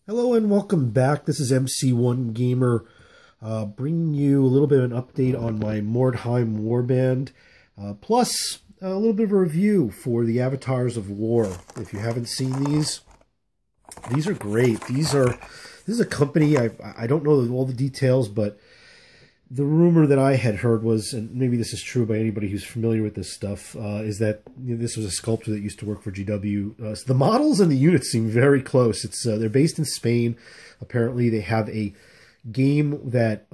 Hello and welcome back. This is MC1 Gamer, bringing you a little bit of an update on my MORDHIEM Warband, plus a little bit of a review for the Avatars of War. If you haven't seen these are great. This is a company, I don't know all the details, but the rumor that I had heard was, and maybe this is true by anybody who's familiar with this stuff, is that this was a sculptor that used to work for GW. So the models and the units seem very close. They're based in Spain. Apparently, they have a game that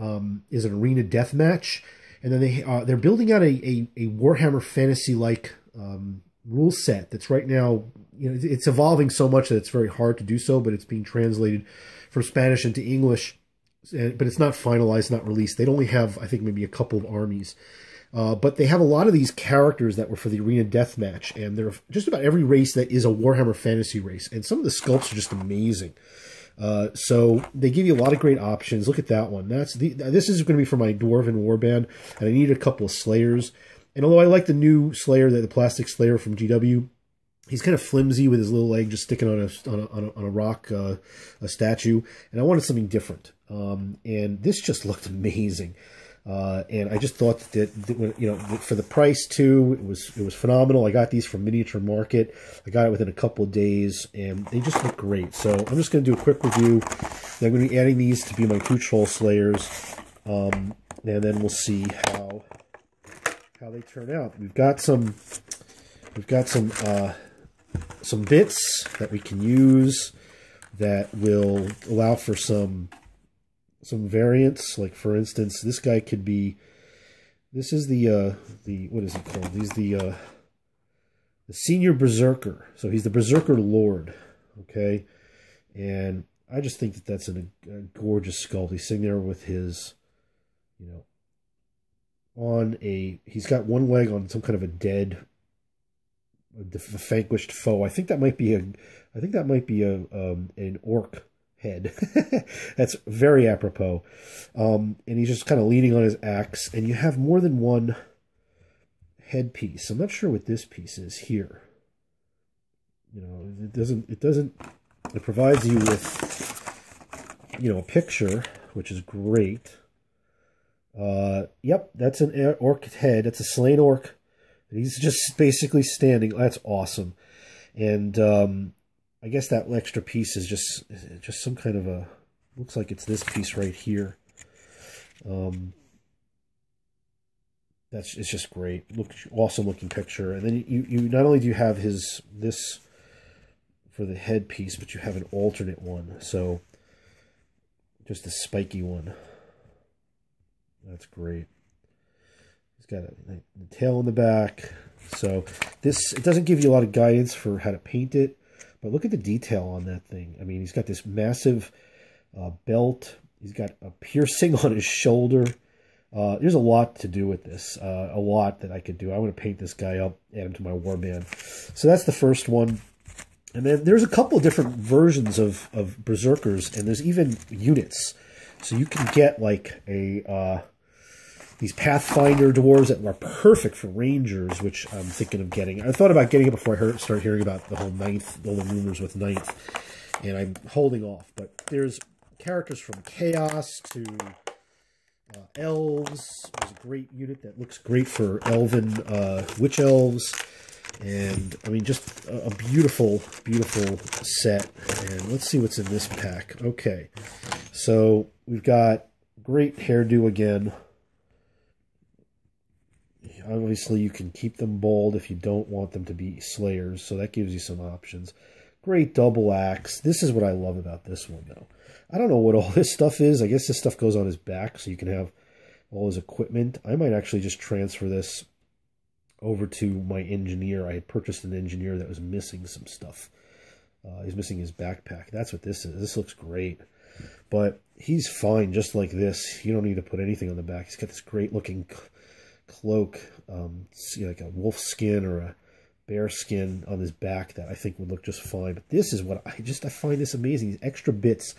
is an arena deathmatch, and then they're building out a Warhammer Fantasy-like rule set that's right now. It's evolving so much that it's very hard to do so, but it's being translated from Spanish into English. But it's not finalized, not released. They'd only have, I think, maybe a couple of armies. But they have a lot of these characters that were for the Arena Deathmatch, and they're just about every race that is a Warhammer Fantasy race. And some of the sculpts are just amazing. So they give you a lot of great options. Look at that one. This is going to be for my Dwarven Warband, and I need a couple of Slayers. And although I like the new Slayer, the plastic Slayer from GW, he's kind of flimsy with his little leg just sticking on a rock, a statue, and I wanted something different. And this just looked amazing, and I just thought that for the price too, it was phenomenal. I got these from Miniature Market. I got it within a couple of days, and they just look great. So I'm just going to do a quick review. I'm going to be adding these to be my 2 Troll Slayers, and then we'll see how they turn out. We've got some bits that we can use that will allow for some variants. Like, for instance, this guy could be, this is the what is it called? He's the Senior Berserker. So he's the Berserker Lord, okay? And I just think that that's a gorgeous sculpt. He's sitting there with his, he's got one leg on some kind of a dead, vanquished foe. I think that might be an orc head. That's very apropos. And he's just kind of leaning on his axe, and you have more than one headpiece. I'm not sure what this piece is here. It provides you with a picture, which is great. Yep, that's an orc head. That's a slain orc. He's just basically standing. That's awesome. And I guess that extra piece is just some kind of a, looks like it's this piece right here. It's just great. Awesome looking picture. And then you not only do you have this for the headpiece, but you have an alternate one. So just a spiky one. That's great. It's got a tail in the back. So it doesn't give you a lot of guidance for how to paint it, but look at the detail on that thing. I mean, he's got this massive belt. He's got a piercing on his shoulder. There's a lot to do with this. A lot that I could do. I want to paint this guy up, add him to my warband. So that's the first one. And then there's a couple of different versions of Berserkers, and there's even units. So you can get like these Pathfinder dwarves that are perfect for rangers, which I'm thinking of getting. I thought about getting it before I started hearing about the whole all the rumors with Ninth, and I'm holding off. But there's characters from Chaos to Elves. There's a great unit that looks great for Elven Witch Elves. And, I mean, just a beautiful, beautiful set. And let's see what's in this pack. Okay, so we've got great hairdo again. Obviously, you can keep them bald if you don't want them to be Slayers, so that gives you some options. Great double axe. This is what I love about this one, though. I don't know what all this stuff is. I guess this stuff goes on his back, so you can have all his equipment. I might actually just transfer this over to my engineer. I had purchased an engineer that was missing some stuff. He's missing his backpack. That's what this is. This looks great. But he's fine just like this. You don't need to put anything on the back. He's got this great-looking cloak, like a wolf skin or a bear skin on his back that I think would look just fine. But this is what I find this amazing. These extra bits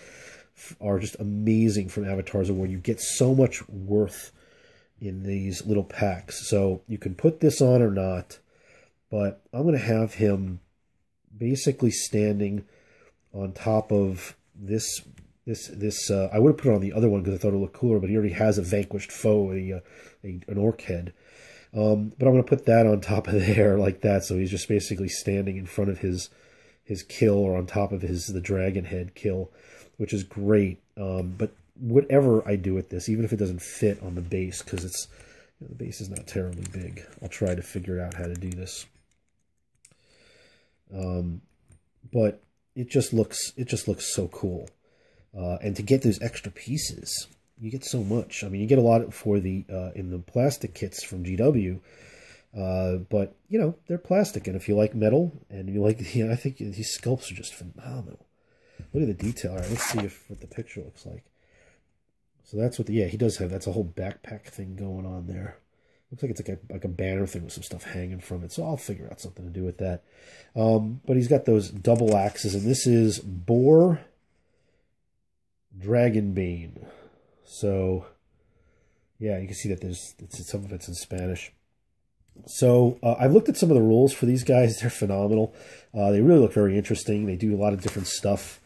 are just amazing from Avatars of War. You get so much worth in these little packs. So you can put this on or not, but I'm going to have him basically standing on top of this I would have put it on the other one because I thought it looked cooler, but he already has a vanquished foe, an orc head. But I'm going to put that on top of there like that, so he's just basically standing in front of his kill, or on top of the dragon head kill, which is great. But whatever I do with this, even if it doesn't fit on the base, because it's the base is not terribly big, I'll try to figure out how to do this. But it just looks so cool. And to get those extra pieces, you get so much. I mean, you get a lot for the in the plastic kits from GW, but you know, they're plastic, and if you like metal and you like, I think these sculpts are just phenomenal. Look at the detail. All right, let's see what the picture looks like. So that's what he does have. That's a whole backpack thing going on there. Looks like it's like a banner thing with some stuff hanging from it. So I'll figure out something to do with that. But he's got those double axes, and this is Boar Dragonbane. So yeah, you can see that some of it's in Spanish. So I've looked at some of the rules for these guys. They're phenomenal. They really look very interesting. They do a lot of different stuff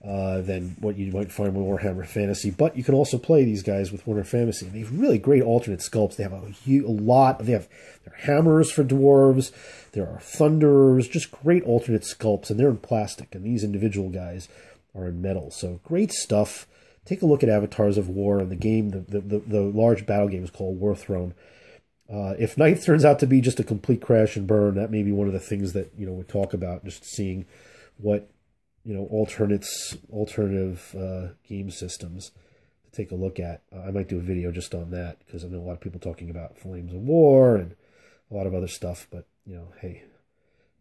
than what you might find with Warhammer Fantasy. But you can also play these guys with Warhammer Fantasy. And they have really great alternate sculpts. They have they have their hammers for dwarves. There are thunderers. Just great alternate sculpts, and they're in plastic. And these individual guys are in metal. So great stuff. Take a look at Avatars of War and the game. The large battle game is called War Throne. If Ninth turns out to be just a complete crash and burn, that may be one of the things that we talk about. Just seeing what alternative game systems to take a look at. I might do a video just on that, because I know a lot of people talking about Flames of War and a lot of other stuff. But hey,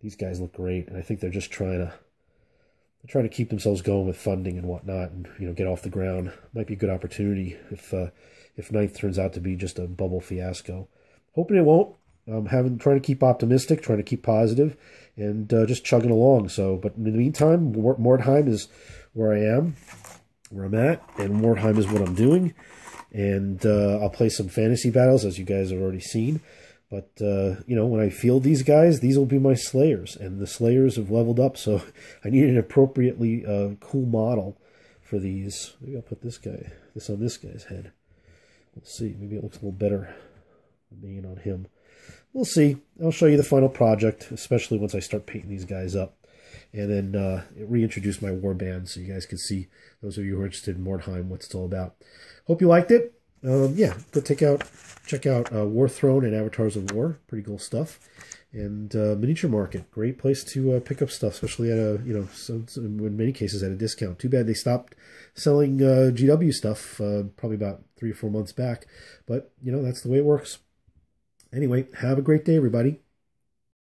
these guys look great, and I think they're just trying to keep themselves going with funding and whatnot, and get off the ground. Might be a good opportunity if Ninth turns out to be just a bubble fiasco. Hoping it won't. Trying to keep optimistic, trying to keep positive, and just chugging along. But in the meantime, Mordheim is where I am, where I'm at, and Mordheim is what I'm doing. And I'll play some fantasy battles, as you guys have already seen. But when I field these guys, these will be my Slayers, and the Slayers have leveled up. So I need an appropriately cool model for these. Maybe I'll put this on this guy's head. Let's see. Maybe it looks a little better being on him. We'll see. I'll show you the final project, especially once I start painting these guys up. And then reintroduce my Warband so you guys can see, those of you who are interested in Mordheim, what it's all about. Hope you liked it. Yeah, go check out War Throne and Avatars of War. Pretty cool stuff. And Miniature Market, great place to pick up stuff, especially at a, in many cases at a discount. Too bad they stopped selling GW stuff probably about 3 or 4 months back. But, that's the way it works. Anyway, have a great day, everybody.